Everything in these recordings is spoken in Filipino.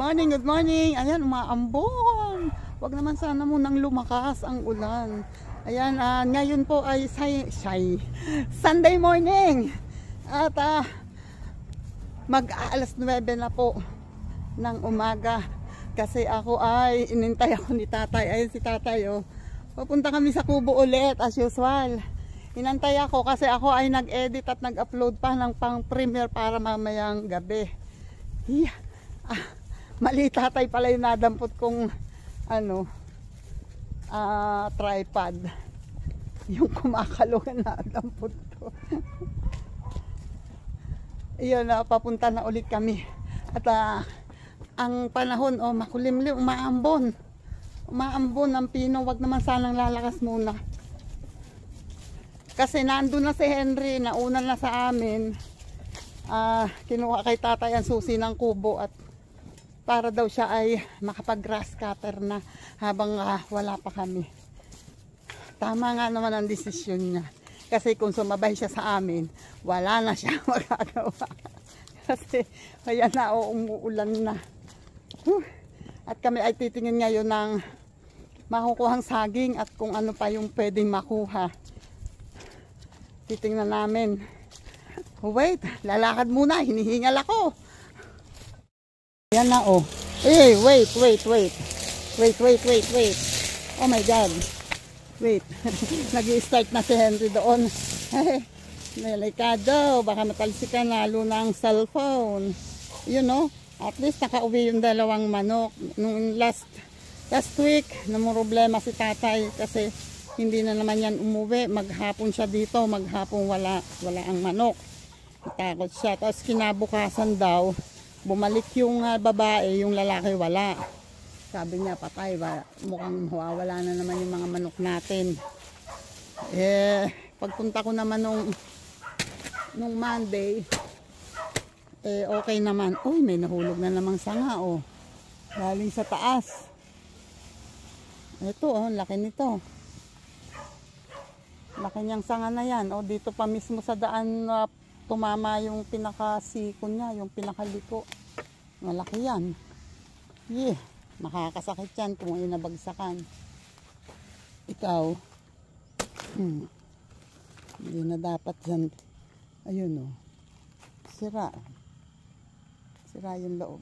morning, good morning. Ayan, umaambon. Wag naman sana munang lumakas ang ulan. Ayan, ngayon po ay Sunday morning. At mag-aalas 9 na po ng umaga. Kasi ako ay inintay ako ni tatay. Ayan si tatay, oh. Pupunta kami sa Kubo ulit as usual. Inantay ako kasi ako ay nag-edit at nag-upload pa ng pang-premiere para mamayang gabi. Mali tatay pala yung nadampot kong tripod. Yung kumakalungan na nadampot ko. Iyon, papunta na ulit kami. At ang panahon, makulimlim, umaambon. Umaambon ang pino, wag naman sanang lalakas muna. Kasi nandun na si Henry, nauna na sa amin. Kinuha kay tatay ang susi ng kubo at para daw siya ay makapag grass cutter na habang wala pa kami. Tama nga naman ang desisyon niya. Kasi kung sumabay siya sa amin, wala na siya magagawa. Kasi ayan na, umuulan na. At kami ay titingin ngayon ng makukuhang saging at kung ano pa yung pwedeng makuha. Titingnan namin. Wait, lalakad muna, hinihingal ako. Yan na, oh. Hey, wait. Wait. Oh my God. Wait. Nag-i-start na si Henry doon. Delikado, baka matalsikan lalo ng cellphone. You know, at least nakauwi yung dalawang manok. Nung last week, namumroblema si tatay kasi hindi na naman yan umuwi. Maghapon siya dito, maghapon wala ang manok. Takot siya. Tapos kinabukasan daw, bumalik yung babae, yung lalaki wala. Sabi niya, patay, mukhang mawawala na naman yung mga manok natin. Pagpunta ko naman nung Monday, okay naman. Uy, may nahulog na namang sanga, oh. Galing sa taas. Ito, laki nito. Laki niyang sanga na yan. Dito pa mismo sa daan tumama yung pinakasiko niya, yung pinakaliko. Malaki yan. Makakasakit yan kung inabagsakan. Ikaw, hindi na dapat yan. Ayun, sira yung loob.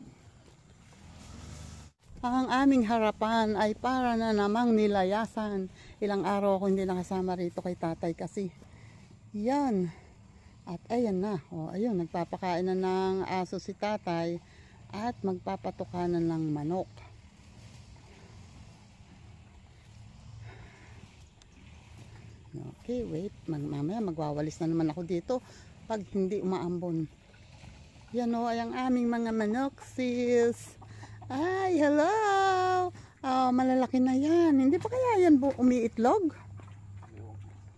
Ang aming harapan ay para na namang nilayasan. Ilang araw ako hindi nakasama rito kay tatay kasi yan. At ayan na, ayun, nagpapakain na ng aso si tatay at magpapatukanan ng manok. Okay, wait, mamaya magwawalis na naman ako dito pag hindi umaambon. Yan, ay ang aming mga manok, sis. Ay, hello! Malalaki na yan. Hindi pa kaya yan umiitlog?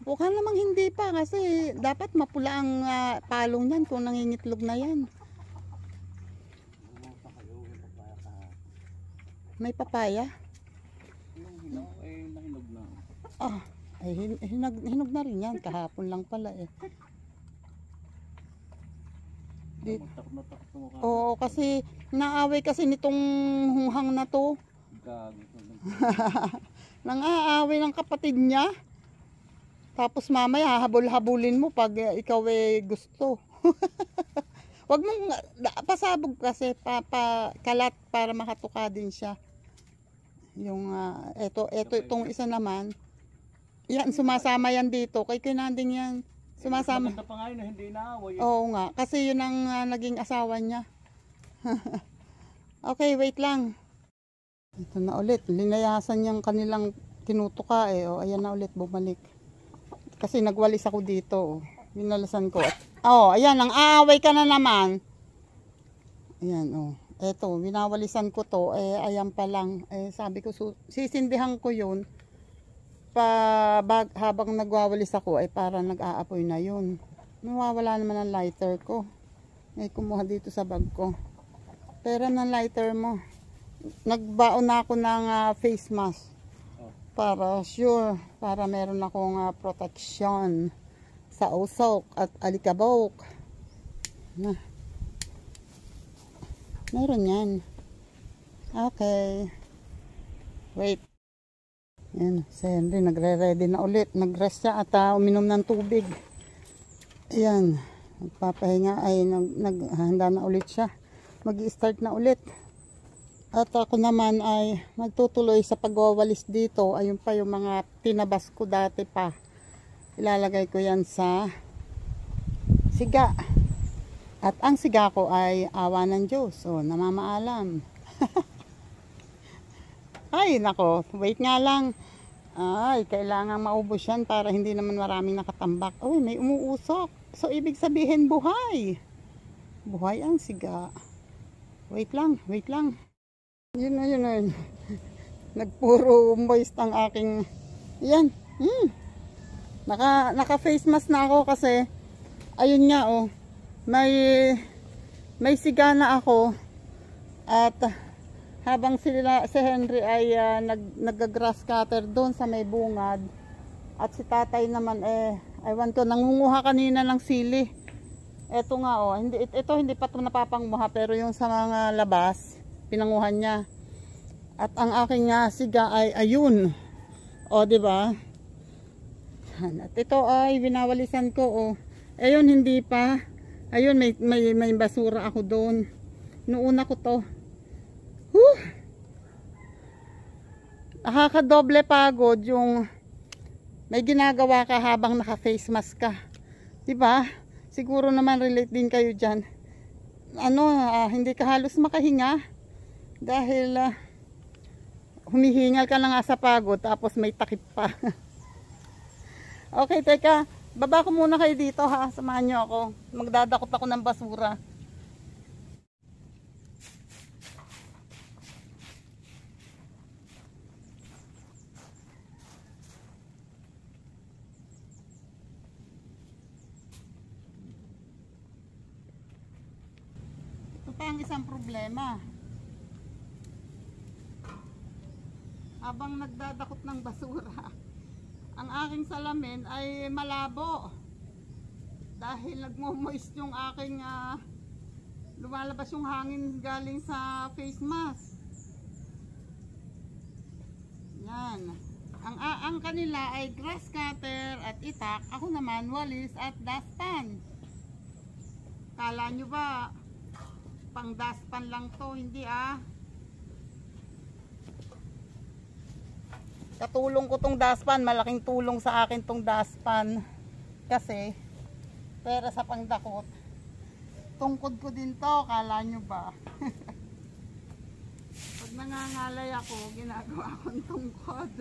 Bukang namang hindi pa kasi dapat mapula ang palong yan kung nangingitlog na yan. May papaya? Yung hilaw ay nahinog na. Hinog na rin yan. Kahapon lang pala Oo, kasi naaway kasi nitong hunghang na to. Nang-aaway ng kapatid niya. Tapos mamaya hahabol-habulin mo pag ikaw gusto. Wag mong pasabog kasi kalat para makatuka din siya. Yung itong isa naman. Yan, sumasama yan dito. Kay kinanding yan. Sumasama. Maganda pa nga yun, hindi naaway. Oo nga, kasi yun ang naging asawa niya. Okay, wait lang. Ito na ulit. Linayasan yung kanilang tinutuka ayan na ulit, bumalik. Kasi nagwalis ako dito. Binalasan ko. Ayan, ang aaway ka na naman. Ayan, eto, binawalisan ko to. Ayan pa lang. Sabi ko, sisindihan ko yun. Habang nagwawalis ako para nag-aapoy na yun. Nawawala naman ang lighter ko. May kumuha dito sa bag ko. Pera ng lighter mo. Nagbaon na ako ng face mask. Para sure, para meron akong protection sa usok at alikabok. Meron yan. Okay. Wait. Yan, si Henry nagre-ready na ulit. Nag-rest siya at uminom ng tubig. Ayan. Nagpapahinga ay naghahanda na ulit siya. Mag-i-start na ulit. At ako naman ay magtutuloy sa pagwawalis dito. Ayun pa yung mga tinabas ko dati pa. Ilalagay ko yan sa siga. At ang siga ko ay awa ng Diyos. So, namamaalam. Ay, nako. Wait nga lang. Ay, kailangan maubos yan para hindi naman maraming nakatambak. Uy, may umuusok. So, ibig sabihin buhay. Buhay ang siga. Wait lang, wait lang. Yun na, yun na. Nagpuro moist ang aking... Yan. Naka face mask na ako kasi ayun nga oh. May siga na ako. At habang si Henry ay nag-grass cutter doon sa may bungad. At si tatay naman aywan ko, nangunguha kanina ng sili. Eto nga oh, hindi pa ito napapanguha pero yung sa mga labas pinanguhan niya. At ang aking siga ay ayun. O, di ba? At ito ay winawalisan ko oh. Ayun hindi pa. Ayun may basura ako doon. Nuuna ko to. Nakakadoble pagod yung may ginagawa ka habang naka-face mask ka. 'Di ba? Siguro naman relate din kayo diyan. Hindi ka halos makahinga dahil humihingal ka na nga sa pagod tapos may takip pa. Okay, teka. Baba ko muna kayo dito ha. Samahan niyo ako. Magdadakot ako ng basura. Ito pa ang isang problema. Habang nagdadakot ng basura, ang aking salamin ay malabo. Dahil nagmo-moist yung aking lumalabas yung hangin galing sa face mask. Yan. Ang kanila ay grass cutter at itak. Ako naman walis at dustpan. Kala nyo ba pang dustpan lang to? Hindi Katulong ko tong dustpan, malaking tulong sa akin tong dustpan kasi pera sa pangdakot. Tungkod ko din to, kala nyo ba? Pag nangangalay ako, ginagawa akong tungkod.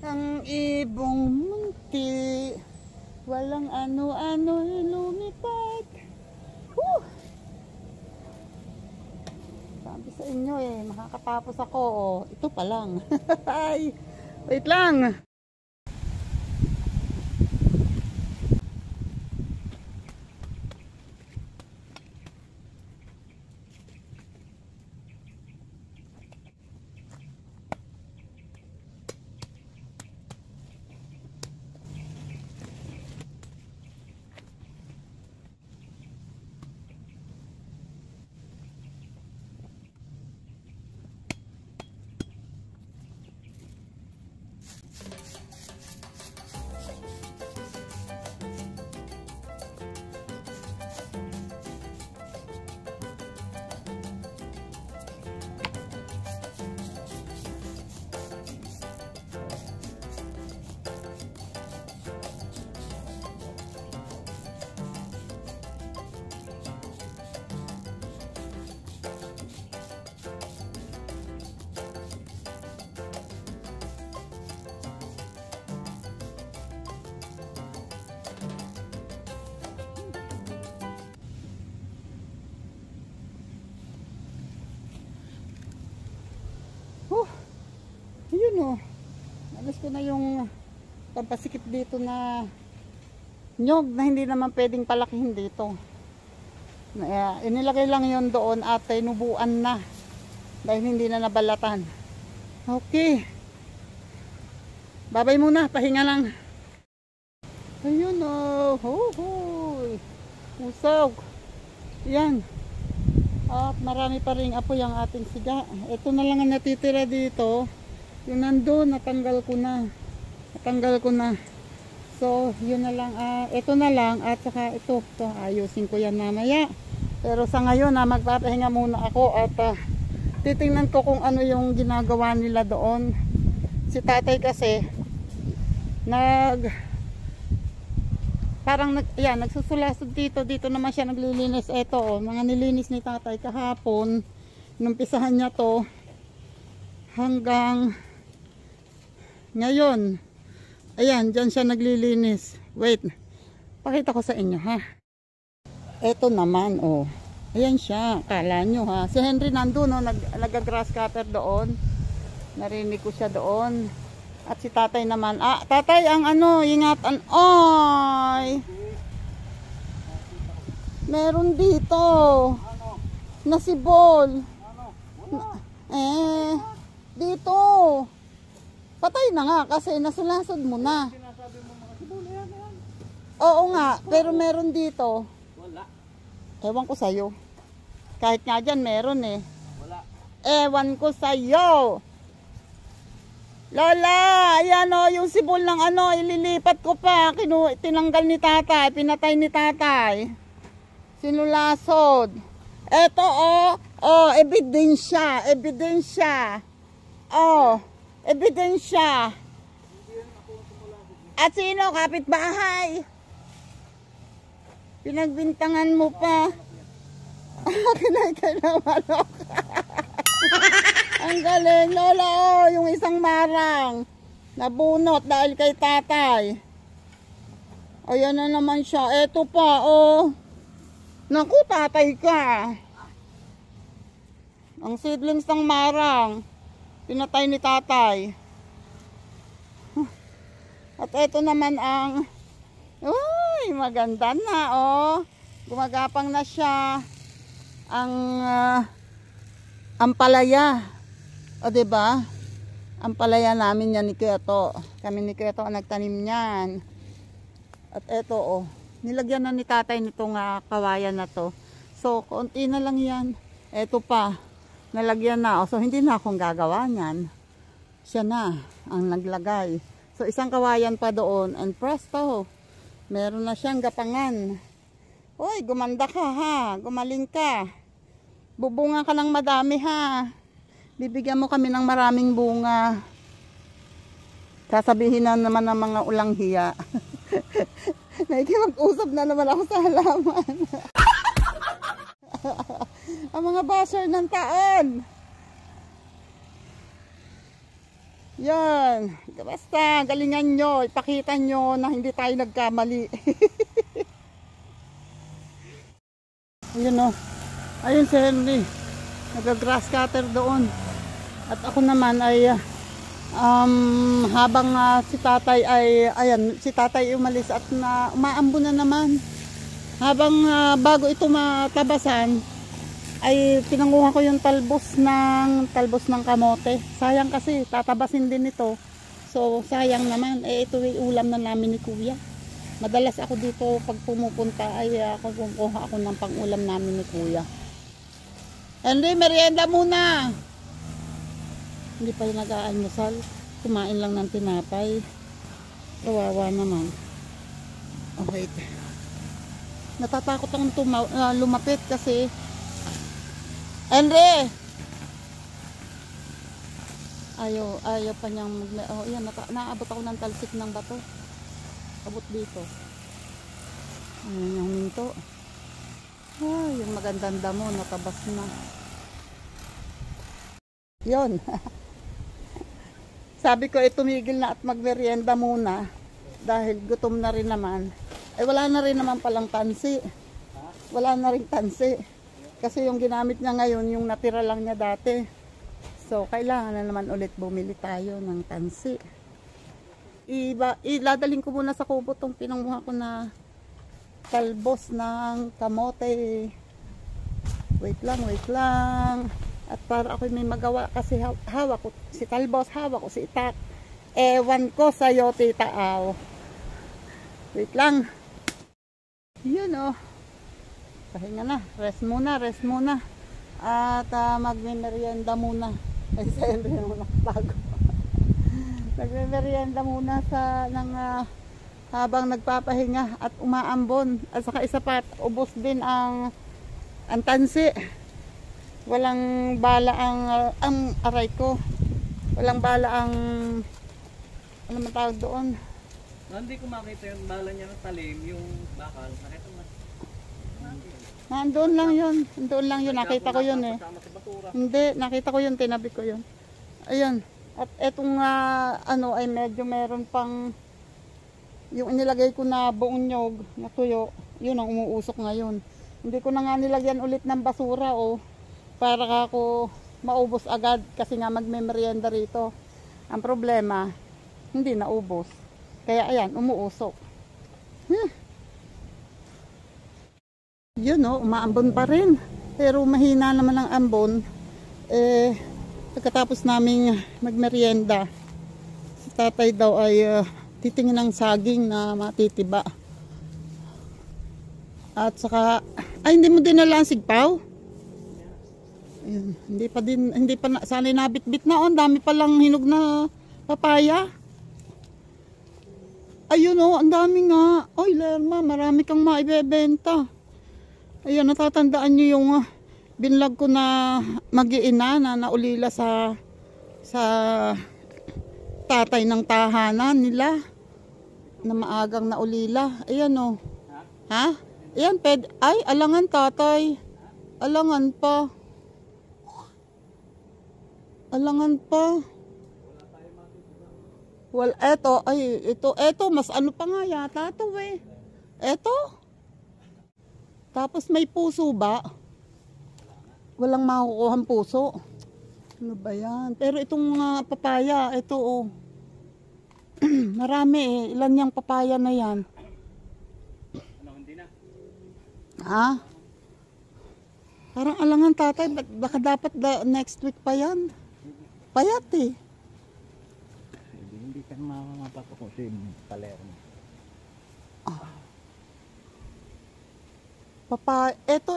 Ang ibong munti, walang ano-ano lumipad. Sabi sa inyo makakatapos ako. Ito pa lang. Wait lang. oh. Alas ko na yung pampasikip dito na nyog na hindi naman pwedeng palakihin dito. Inilagay lang yon doon at tinubuan na dahil hindi na nabalatan. Okay. Babay muna, pahinga lang. Ayun oh. Hoy. Usog. Yan. At marami pa ring apoy ang ating siga. Ito na lang ang natitira dito. Yung nandun, natanggal ko na. So, yun na lang. Ito na lang. At saka ito. Ayusin ko yan mamaya. Pero sa ngayon, magpapahinga muna ako. At titingnan ko kung ano yung ginagawa nila doon. Si tatay kasi, nagsusulasod dito. Dito naman siya naglilinis. Ito, mga nilinis ni tatay kahapon. Numpisahan niya to hanggang ngayon. Ayan, dyan siya naglilinis. Wait, pakita ko sa inyo ha. Ito naman, oh. Ayan siya, kala nyo ha. Si Henry nandun, oh, nag-grass cutter doon. Narinig ko siya doon. At si tatay naman, tatay ang ingatan. Oy! Meron dito. Nasibol. Dito. Patay na nga kasi nasulasod mo na. Oo nga, pero meron dito. Wala. Ewan ko sa'yo. Kahit nga dyan meron eh. Wala. Ewan ko sa'yo. Lola, ayan o, yung sibol ng ililipat ko pa. Tinanggal ni tatay, pinatay ni tatay. Sinulasod. Eto ebidensya. Ebidensya. At sino? Kapitbahay. Pinagbintangan mo pa. Kinay ng manok. Ang galing, Lola, yung isang marang. Nabunot dahil kay tatay. Ayan na naman siya. Eto pa, Naku, tatay ka. Ang seedlings ng marang. Pinatay ni tatay. At eto naman ang maganda na gumagapang na siya ang ampalaya. O diba? Ampalaya namin yan ni Kuyato. Kami ni Kuyato ang nagtanim niyan. At eto nilagyan na ni tatay nitong kawayan na to. So konti na lang yan. Eto pa, nalagyan na. So hindi na akong gagawa niyan. Siya na ang naglagay. So isang kawayan pa doon and presto, meron na siyang gapangan. Uy, gumanda ka ha, gumaling ka. Bubunga ka ng madami ha. Bibigyan mo kami ng maraming bunga. Sasabihin na naman ng mga ulang hiya. Nakikipag-usap na naman ako sa halaman. Ang mga basher ng taon. Yan. Basta, galingan nyo. Ipakita nyo na hindi tayo nagkamali. Ayun ayun si Henry. Nag-grass cutter doon. At ako naman ay habang si tatay ay si tatay umalis at umaambo na naman. Habang bago ito matabasan ay pinanguha ko yung talbos ng kamote. Sayang kasi tatabasin din ito. So sayang naman ito ay ulam na namin ni Kuya. Madalas ako dito pag pumupunta ay kumukuha ako ng pang-ulam namin ni Kuya. Henry, merienda muna. Hindi pa yung nag-aalmusal. Kumain lang ng tinapay. Kawawa naman. Okay. Natatakot akong lumapit kasi Henry! Ayaw pa niyang yan, naabot ako ng talsik ng bato. Abot dito. Ayan yung minto. Yung magandang damo, natabas na. Yun. Sabi ko tumigil na at magmerienda muna. Dahil gutom na rin naman. Wala na rin naman palang tansi. Wala na rin tansi. Kasi yung ginamit niya ngayon, yung natira lang niya dati. So, kailangan na naman ulit bumili tayo ng tansi. Iladaling ko muna sa kubo tong pinanguha ko na talbos ng kamote. Wait lang. At para ako may magawa kasi hawak ko si talbos, hawak ko si itak. Ewan ko sa'yo, Tita Aw. Wait lang. Yun oh. Pahinga na. Rest muna. At magme-merienda muna. Ay, sa'yo rin naman nakatago. Magme-merienda muna habang nagpapahinga at umaambon. At saka isa pa, ubos din ang tansi. Walang bala ang aray ko. Walang bala ang ano man tawag doon. Hindi ko makita yung bala niya ng talim, yung bakal. Nakita mo? Doon lang yun. Nakita ko yun eh. Hindi, nakita ko yun. Tinabi ko yun. Ayun. At etong ay medyo meron pang yung inilagay ko na buong nyog na tuyo. Yun ang umuusok ngayon. Hindi ko na nga nilagyan ulit ng basura para ako maubos agad kasi nga magme-merienda rito. Ang problema, hindi naubos. Kaya ayan, umuusok. Yun umaambon pa rin. Pero mahina naman ang ambon. Pagkatapos naming magmerienda, si tatay daw ay titingin ng saging na matitiba. At saka, hindi mo dinala ang sigpaw? Ayun, hindi pa sana nabitbit na dami pa lang hinog na papaya. Ayun ang dami nga. Oy, Lerma, marami kang maibebenta. Ayun, natatandaan nyo yung binlog ko na mag-iina na naulila sa tatay ng tahanan nila na maagang naulila. Ayan Ha? Ayan, ay, alangan tatay. Alangan pa. Well, eto, mas ano pa nga yata ito eh. Eto. Tapos may puso ba? Walang makukuhang puso. Ano ba yan? Pero itong papaya, ito marami eh. Ilan yung papaya na yan? Hindi na. Ha? Parang alangan tatay, baka dapat next week pa yan. Payat eh. Hindi ka mapapako si Palermo.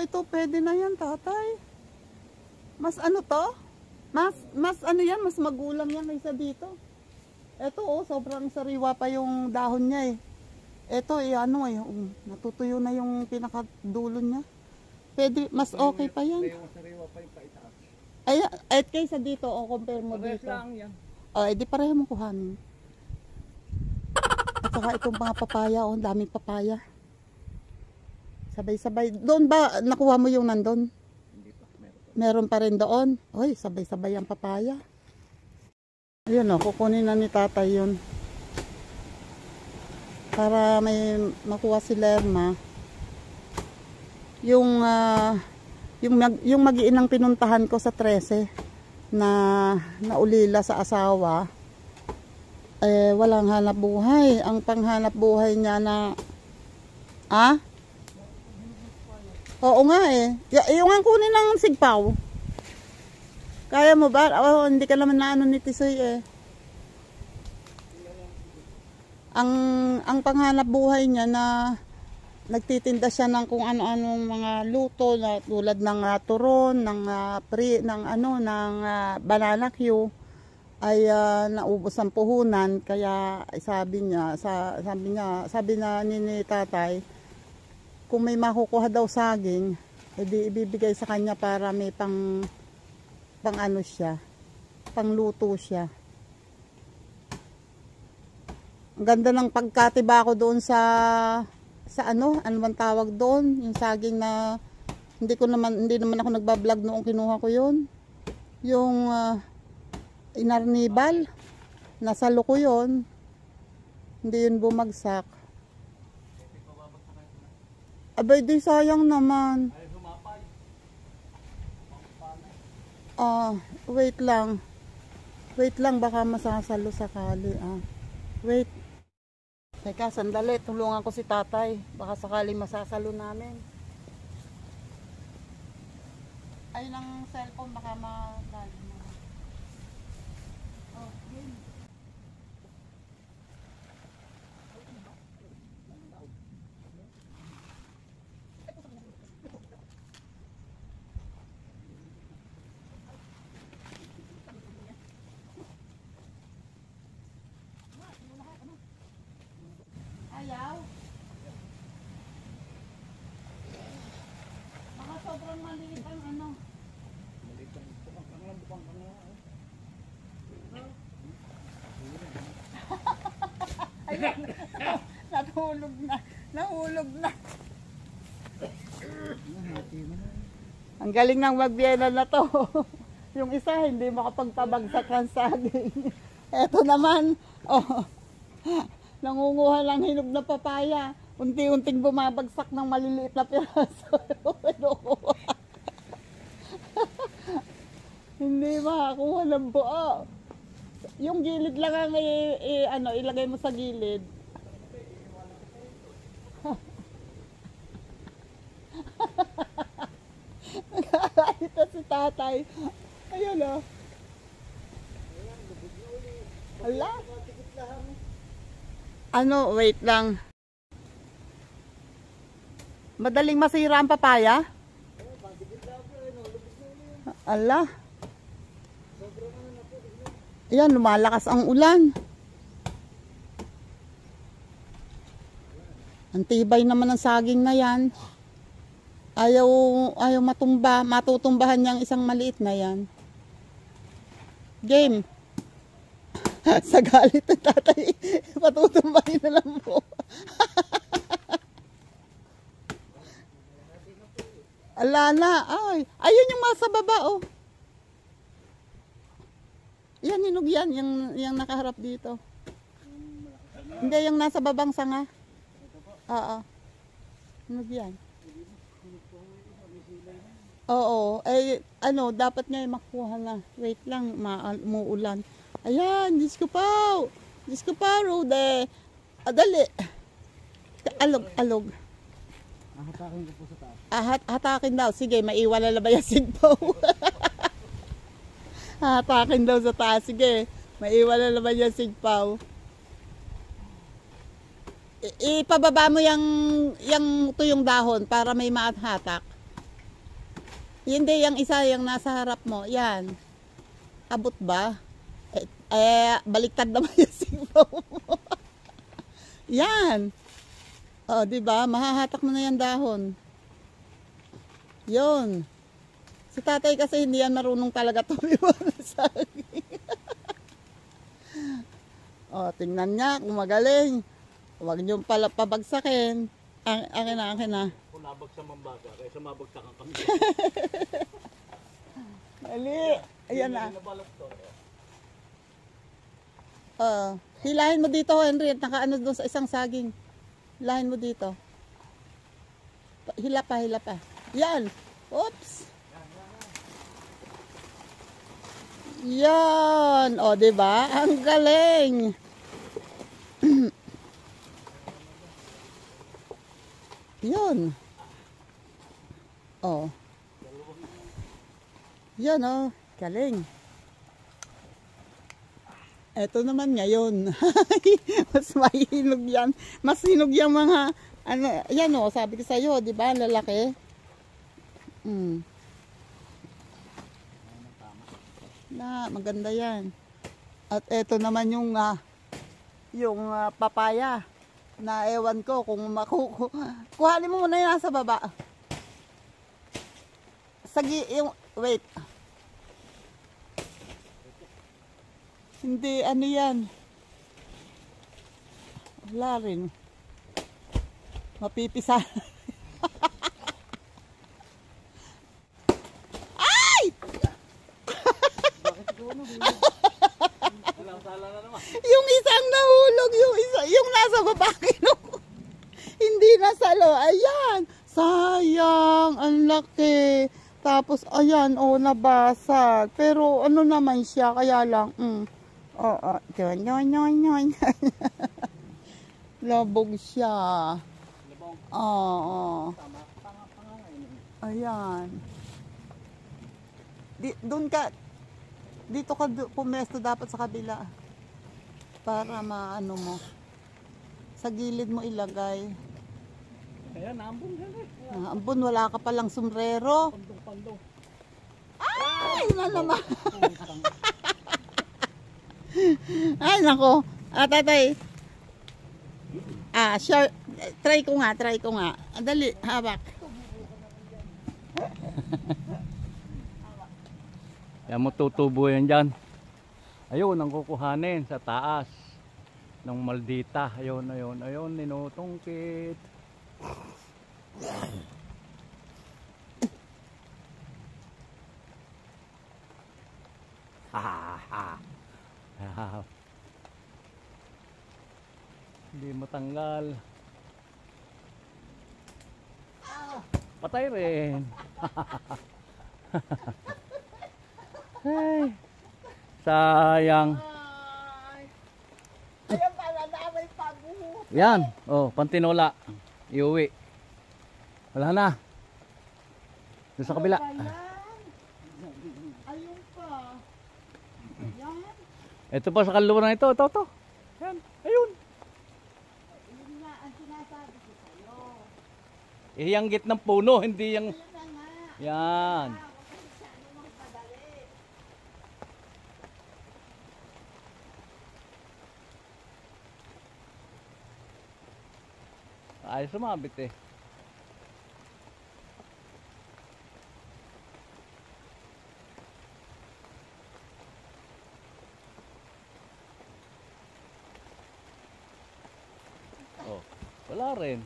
Ito pwede na yan tatay. Mas ano to? Mas ano yan, mas magulang yan kaysa dito. Ito sobrang sariwa pa yung dahon niya eh. Ito natutuyo na yung pinakadulo niya. Pwede, mas okay pa yan. May sariwa pa yung paitaas. Ay, kaysa dito, compare mo Pares dito. lang yan. Edi pareho mo kuhanin. At saka itong mga papaya, daming papaya. Sabay-sabay. Doon ba, nakuha mo yung nandun? Hindi pa, Meron pa rin doon. Oy, sabay-sabay ang papaya. Ayun kukunin na ni tatay yun. Para may makuha si Lerma. Yung mag-iinang pinuntahan ko sa 13 na naulila sa asawa, walang hanap buhay. Ang panghanap buhay niya na oo nga yung ang kunin ng sigpaw. Kaya mo ba? Hindi ka naman na ni Tisoy Ang panghanap buhay niya na nagtitinda siya ng kung ano-anong mga luto na tulad ng turon, ng banana Q ay naubos ang puhunan kaya sabi na ni tatay kung may makukuha daw saging edi ibibigay sa kanya para may pang pangluto siya. Ang ganda ng pagkatiba ko doon sa ano bang tawag doon, yung saging na hindi naman ako nagba-vlog noong kinuha ko yun. Yung inarnibal, nasalo ko yun. Hindi yun bumagsak. Abay, di sayang naman. Wait lang. Wait lang, baka masasalo sakali. Wait. Teka, sandali. Tulungan ko si tatay. Baka sakali masasalo namin. Ayun ang cellphone, baka madali mo. Game. Ayaw. Baka sobrang maliit ang ano. Ayan. Nahulog na. Nahulog na. Ang galing ng magbiyena na to. Yung isa hindi makapagtabagsak ng saging. Eto naman. Nangunguha lang hinog na papaya. Unti-unting bumabagsak ng maliliit na piraso. Hindi makakuha ng buo. Yung gilid lang ang ilagay mo sa gilid. Nakakita si tatay. Ayun o. Ala. Wait lang. Madaling masira ang papaya? Ala. Ayan, lumalakas ang ulan. Ang tibay naman ng saging na yan. Ayaw matumba. Matutumbahan niyang isang maliit na yan. Game. Sa galit ng tatay, patutumbahin na lang po. Alala. Ayun yung masa baba, oh. Yan, hinog yan. Yung nakaharap dito. Hindi, yung nasa babang sanga. Oo. Hinog yan. Oo. Dapat nga makuha na. Wait lang, umuulan. Ayan, Diyos ko pa. Diyos ko pa, Rode. Dali. Alog. Hatakin ko po sa taas. Hatakin daw. Sige, maiwala na ba yung sigpaw? Hatakin daw sa taas. Sige, maiwala na ba yung sigpaw? Ipababa mo yung tuyong dahon para may mahatak. Hindi, yung isa, yung nasa harap mo. Yan. Abot ba? Baliktad naman yung sigpaw mo. Yan. Diba? Mahahatak mo na yung dahon. Yun. Si tatay kasi hindi yan marunong talaga tumiwan sa saging. Tingnan niya kung magaling. Huwag niyong pabagsakin. Akin na. Kung nabagsak mambaga, kaya mabagsakan kami. Dali. Ayan na. Hilahin mo dito, Henry. Nakaano doon sa isang saging. Hilahin mo dito. Hila pa. Yan. Oops. Yan. Diba? Ang galing. Yun. Yan galing. Eto naman ngayon. Mas mahinog yan. Mas hinog yung mga yan sabi ko sa iyo, 'di ba? Lalaki. Maganda yan. At eto naman yung papaya na ewan ko kung kuhanin mo muna yung nasa baba. Wait. Hindi, yan. Wala rin. Mapipisa. Ay! Yung isang nahulog, yung nasa baba hindi nasalo. Ayan. Sayang, ang laki. Tapos, ayan, nabasag. Pero, ano naman siya, kaya lang, oo, yon. Labog siya. Labong. Oo. Tama. Panga ngayon. Ayan. Dito ka pumesto dapat sa kabila. Para maano mo. Sa gilid mo ilagay. Ayan, naambon yan eh. Ambon, wala ka palang sombrero. Pandong. Ay, na naman. Ay, nako. Tatay. Share. Try ko nga. Dali, hawak. Yan mo tutubo yan dyan. Ayun, ang kukuhanin sa taas ng maldita. Ayun, ninutungkit. Hindi matanggal. Patay rin. Ay, sayang. Ayan pala, naamay pabuho. Yan, pantinola. Iuwi. Wala na. Doon sa kabila. Ayun pa. Yan. Ito pa sa kaluran ito. Ito. Yan, ayun. Yun nga ang sinasabi ko sa'yo. Yung git ng puno, hindi yung... Ayun na nga. Yan. Ay, sumabit eh. Wala rin.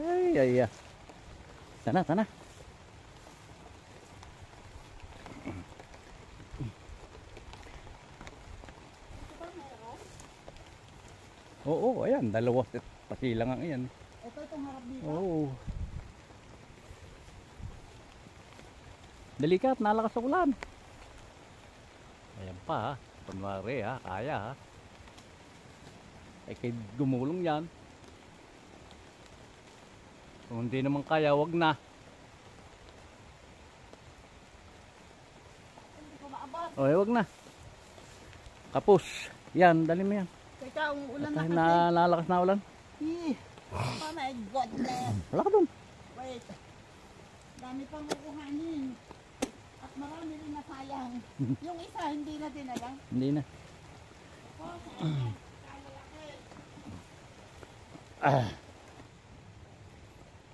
Ay. Tana. Oo, ayan, dalawa set pasilang ang iyan. Ito itong harap dito. Oo. Dalikat, nalakas sa ulan. Ayan pa ha, kunwari ha, kaya ha. Ay kay gumulong yan. Kung hindi naman kaya, wag na. Wag na. Kapos. Yan, dali mo yan. Teka, umuulan na At kasi. nalakas na ulan. Oh my goodness. Wala ka dun. Wait. Dami pang kukuhanin. At marami rin na sayang. Yung isa hindi na dinala. Hindi na. Oh, sayang. Kalalaki.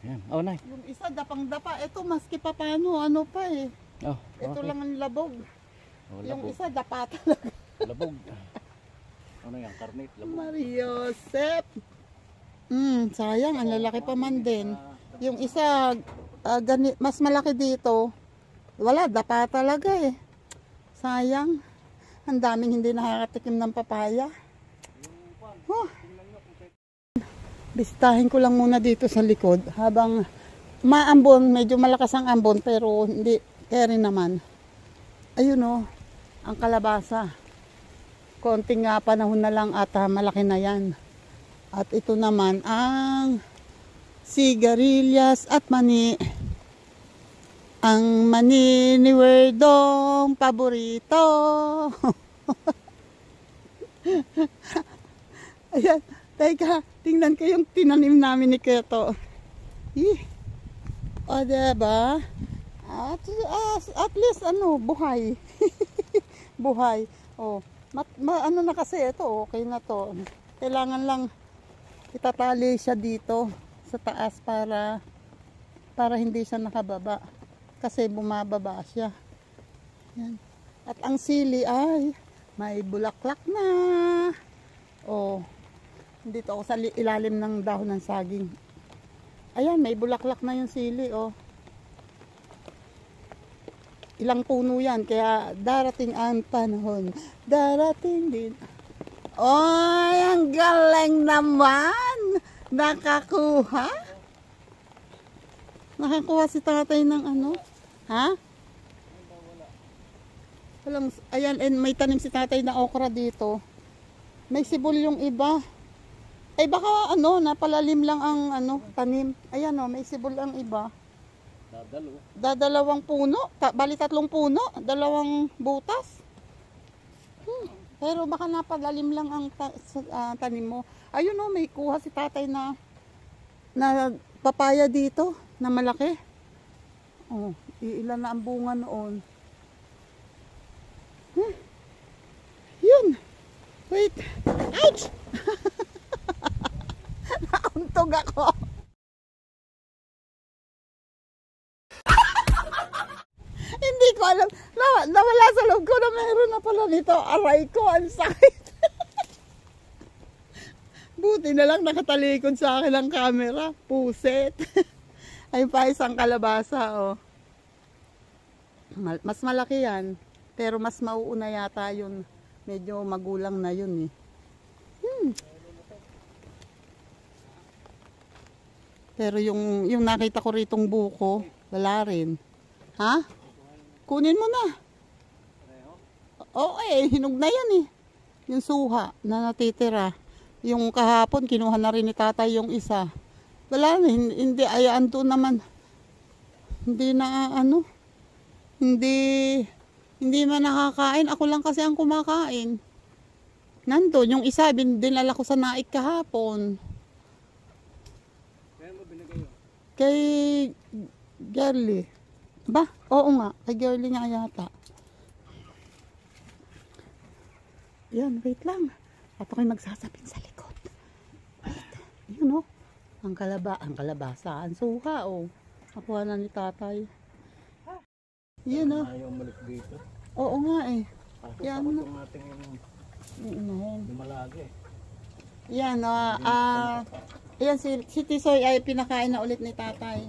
Yan. Nay. Yung isa dapang-dapa. Ito maski pa paano. Ano pa eh. Ito Okay. lang ang labog. Yung Labog. isa dapa talaga. Labog. Ano yan? Karnit. Labog. Mariosep. Sayang. Ang lalaki pa man din. Yung isa mas malaki dito. Wala. Dapa talaga eh. Sayang. Ang daming hindi nakakatikim ng papaya. Bistahin ko lang muna dito sa likod habang maambon, medyo malakas ang ambon pero hindi carry naman. Ayun ang kalabasa. Konting panahon na lang at malaki na yan. At ito naman ang sigarilyas at mani. Ang mani ni Werdong paborito. Ayan. Teka, tingnan ko yung tinanim namin ni Keto. Diba? At least, buhay. Buhay. Ano na kasi ito, okay na to. Kailangan lang itatali siya dito sa taas para hindi siya nakababa. Kasi bumababa siya. Yan. At ang sili ay may bulaklak na. Dito ako sa ilalim ng dahon ng saging. Ayan, may bulaklak na yung sili, Ilang puno yan, kaya darating ang panahon. Darating din. Ang galing naman! Nakakuha? Nakakuha si tatay ng ano? Ha? Walang, ayan, and may tanim si tatay na okra dito. May sibol yung iba. Ay baka ano, napalalim lang ang ano, tanim. Ayan o, may sibol ang iba. Dadalawang puno. Bali 3 puno. 2 butas. Pero baka napalalim lang ang tanim mo. Ayun o, may kuha si tatay na papaya dito na malaki. Oh, ilan na ang bunga noon. Yun. Wait. Ouch! Nauntog ako. Hindi ko alam. Nawala sa loob ko na meron na pala nito. Aray ko, ang sakit. Buti na lang nakatalikod sa akin ang camera. Puset. Ayun pa isang kalabasa, oh. Mas malaki yan. Pero mas mauuna yata yun. Medyo magulang na yun, eh. Pero yung nakita ko ritong buko, wala rin. Ha? Kunin mo na. Oo, hinog na yan, eh. Yung suha na natitira. Yung kahapon, kinuha na rin ni tatay yung isa. Wala na, hindi, ayaan to naman. Hindi na, ano, hindi man nakakain. Ako lang kasi ang kumakain. Nandun, yung isa, dinala ko sa naik kahapon. Kaya mo binigay yun? Kay Girly. Ba? Oo nga, kay Girly nga yata. Yan, wait lang. At ako'y magsasapin sa likod. Wait. Yun, oh. Ang kalabasa, ang suha, oh. Nakuha na ni tatay. Yan, oh. Ayaw malik dito. Oo nga, eh. Yan, Tapos yung ating lumalagi. Yan, yan si Tisoy ay pinakain na ulit ni tatay.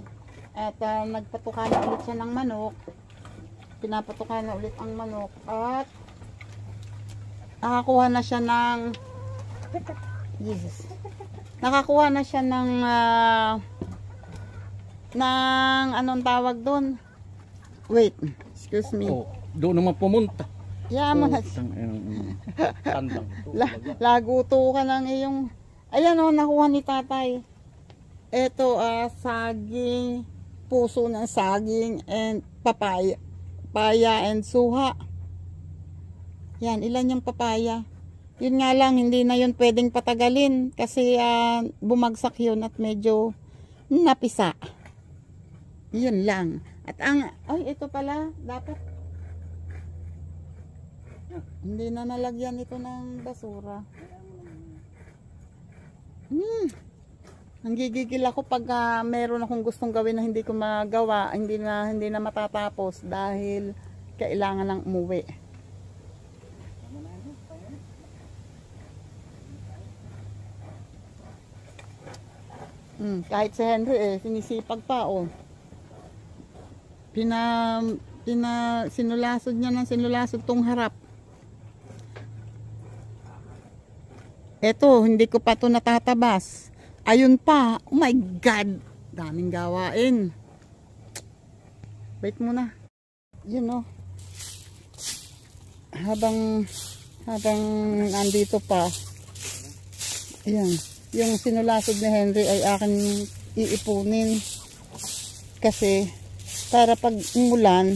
At nagpatuka na ulit siya ng manok. Pinapatuka na ulit ang manok. At nakakuha na siya ng nakakuha na siya ng anong tawag doon? Wait, excuse me. Oh, doon naman pumunta. Yeah, mo na. Tandang. Laguto ka ng iyong. Ayan, oh, nakuha ni tatay. Ito, saging, puso ng saging and papaya. Papaya and suha. Yan, ilan yung papaya. Yun nga lang, hindi na yun pwedeng patagalin kasi bumagsak yun at medyo napisa. Yun lang. At ay, ito pala, dapat hindi na nalagyan ito ng basura. Nanggigigil ako pag meron akong gustong gawin na hindi ko magawa, hindi na matatapos dahil kailangan ng umuwi. Kahit si Henry sinisipag pa, oh. Sinulasod niya ng sinulasod tong harap. Eto, hindi ko pa to natatabas. Ayun pa. Oh my God. Daming gawain. Wait muna. Yun, oh. Habang andito pa. Ayan. Yung sinulasod ni Henry ay akin iipunin. Kasi para pag umulan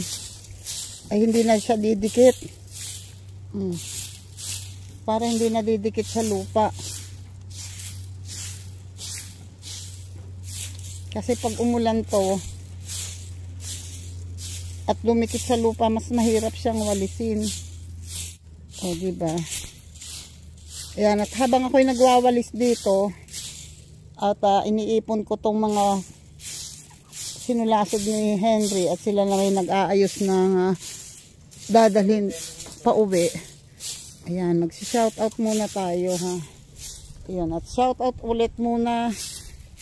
ay hindi na siya didikit. Para hindi na didikit sa lupa. Kasi pag umulan to at lumikit sa lupa, mas mahirap siyang walisin. O, diba? Ayan, at habang ako'y nagwawalis dito at iniipon ko tong mga sinulasod ni Henry at sila na may nag-aayos ng dadalhin pa uwi. Ayan, magsi-shoutout muna tayo, ha. Ayan, at shoutout ulit muna.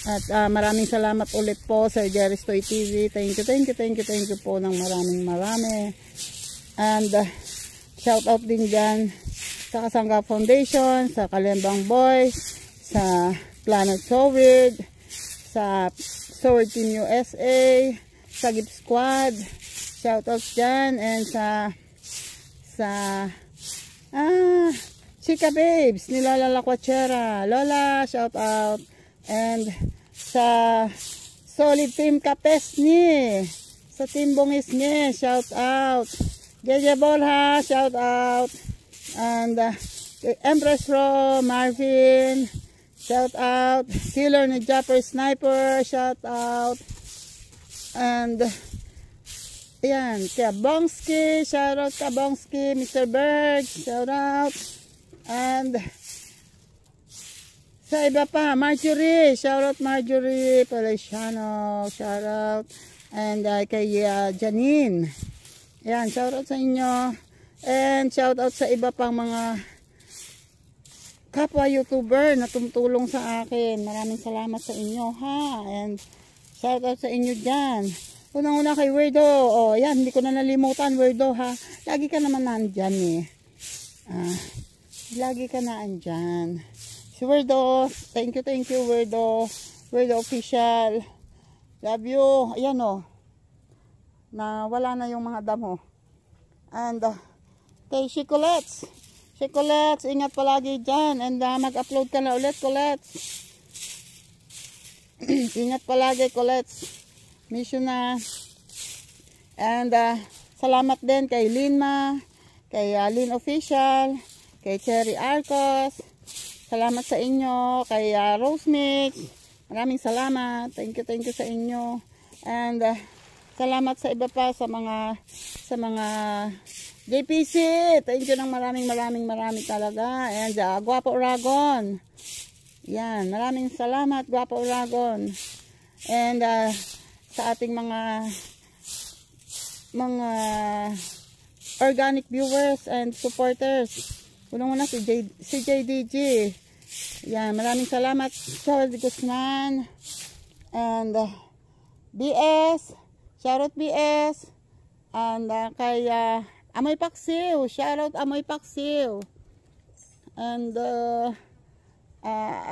At maraming salamat ulit po sa Jerry's Toy TV. Thank you po ng marami. And shoutout din dyan sa Kasangga Foundation, sa Kalembang Boys, sa Planet So Weird, sa Sword Team USA, sa Gift Squad, shoutout dyan, and sa Chika Babes ni Lola Laquachera, Lola, shoutout, and sa Solid Team Kapesni, sa Team Bungis niya, shoutout, Jeje Borja, shoutout, and Empress Ro, Marvin, shoutout, Killer ni Japper Sniper, shoutout, and ayan, kaya Bongski, shoutout ka Bongski, Mr. Berg, shoutout, and sa iba pa, Marjorie, shoutout Marjorie Policiano, shoutout, and kay Janine, ayan, shoutout sa inyo, and shoutout sa iba pang mga kapwa YouTuber na tumutulong sa akin. Maraming salamat sa inyo, ha, and shoutout sa inyo dyan. Unang-una kay Weirdo. O, yan, hindi ko na nalimutan, Weirdo, ha. Lagi ka naman nandyan, eh. Lagi ka na andyan. Si Weirdo, thank you, Weirdo. Weirdo Official. Love you. Ayan, o. Na wala na yung mga damo. And, kay Chicolets. Chicolets, ingat palagi dyan. And, mag-upload ka na ulit, Colets. Ingat palagi, Colets. Miss you na. And salamat din kay Linma, kay Lin Official, kay Cherry Arcos. Salamat sa inyo, kay Rose Mix. Maraming salamat. Thank you sa inyo. And salamat sa iba pa sa mga JPC. Thank you ng maraming talaga. And Guapo Uragon. Yan, maraming salamat, Guapo Uragon. And sa ating mga organic viewers and supporters. Unang-una si JDG. Yan, maraming salamat, Charles Guzman. And BS, shoutout BS. And kay Amoy Paksiw, shoutout Amoy Paksiw. And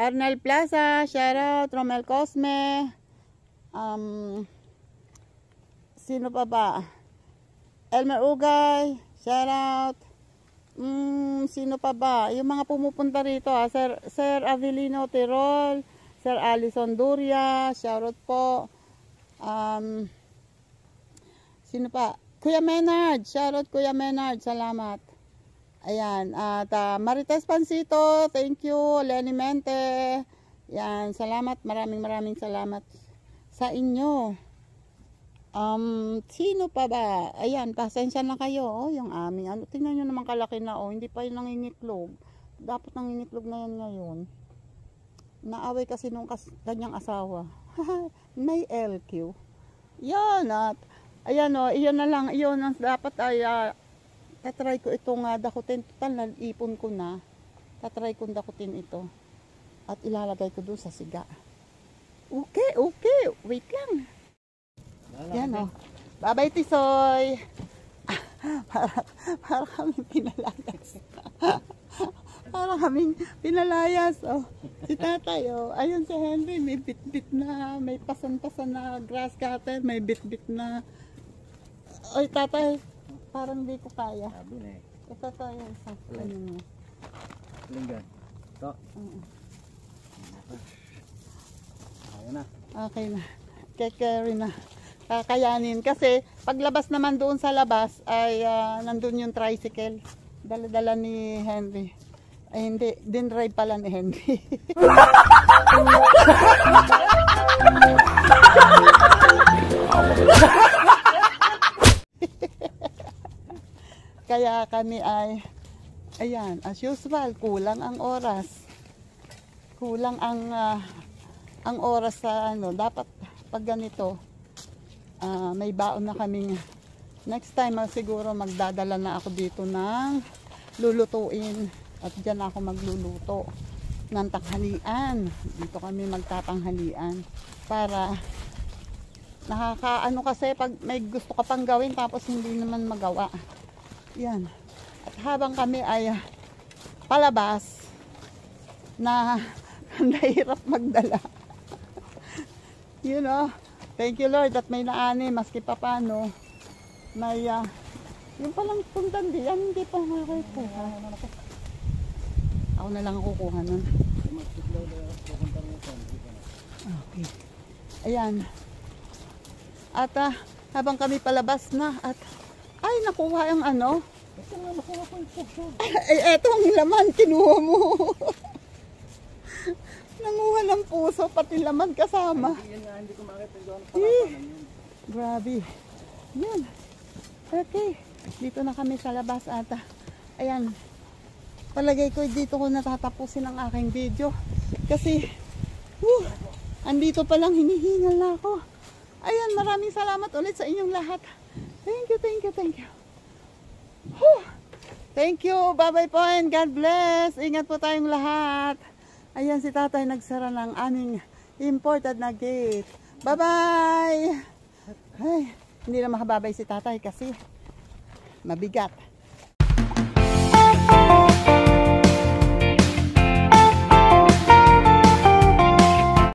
Arnel Plaza, shoutout Romel Cosme. Sino pa ba? Elmer Ugay, shoutout. Sino pa ba? Yung mga pumupunta rito, Sir Avelino Tirol, Sir Alison Duria, shoutout po. Sino pa? Kuya Menard, shoutout Kuya Menard, salamat. Ayan, at Marites Pansito, thank you. Lenny Mente, yan, salamat, maraming salamat sa inyo. Sino pa ba? Ayan, pasensya na kayo. Oh, yung aming, tingnan nyo naman kalaki na, oh, hindi pa yun nangingitlog. Dapat nangingitlog na yan ngayon. Naaway kasi nung kanyang asawa. May LQ. Yan, at ayan, oh, iyon na lang, iyon ang dapat ay tatry ko itong dakutin. Total na ipon ko na. Tatry kong dakutin ito. At ilalagay ko doon sa siga. Okay. Wait lang. Yan, oh. Bye-bye, Tisoy. para kaming pinalayas. Para kaming pinalayas. Oh. Si tatay, oh. Ayun si Henry, may bit-bit na, may pasan-pasan na grass cutter, may bit-bit na. Oy, tatay. Parang di ko kaya. Sabi na eh. Ito tayo sa ano mo. Linggan. Ito. Ayaw na. Okay na. Kekeri na. Kakayanin. Kasi paglabas naman doon sa labas ay nandun yung tricycle. Dala-dala ni Henry. Ay hindi. Dinrive pala ni Henry. Kaya kami ay, ayan, as usual, kulang ang oras. Kulang ang oras sa ano, dapat pag ganito, may baon na kaming, next time siguro magdadala na ako dito ng lulutuin. At dyan ako magluluto ng tanghalian. Dito kami magtatanghalian. Para, nakakaano kasi pag may gusto ka pang gawin tapos hindi naman magawa. Yan. At habang kami ay palabas na nahirap magdala. You know, Thank you Lord at may naani maski pa paano. May yung palang puntan di yan hindi pa makakuha. Ako na lang kukuha nun. Okay. Ayan. At habang kami palabas na at ay nakuha yung ano. Ay eto ang laman kinuha mo. Nanguha ng puso pati laman kasama. Hindi ko makita doon. Grabe. Yan. Okay. Dito na kami sa labas at ayan. Palagay ko dito ko natatapusin ang aking video. Kasi andito pa lang hinihingal na ako. Ayan, maraming salamat ulit sa inyong lahat. Thank you, thank you, thank you. Thank you. Bye-bye po and God bless. Ingat po tayong lahat. Ayan si tatay nagsara ng aming imported na gate. Bye-bye. Ay, hindi na makababay si tatay kasi mabigat.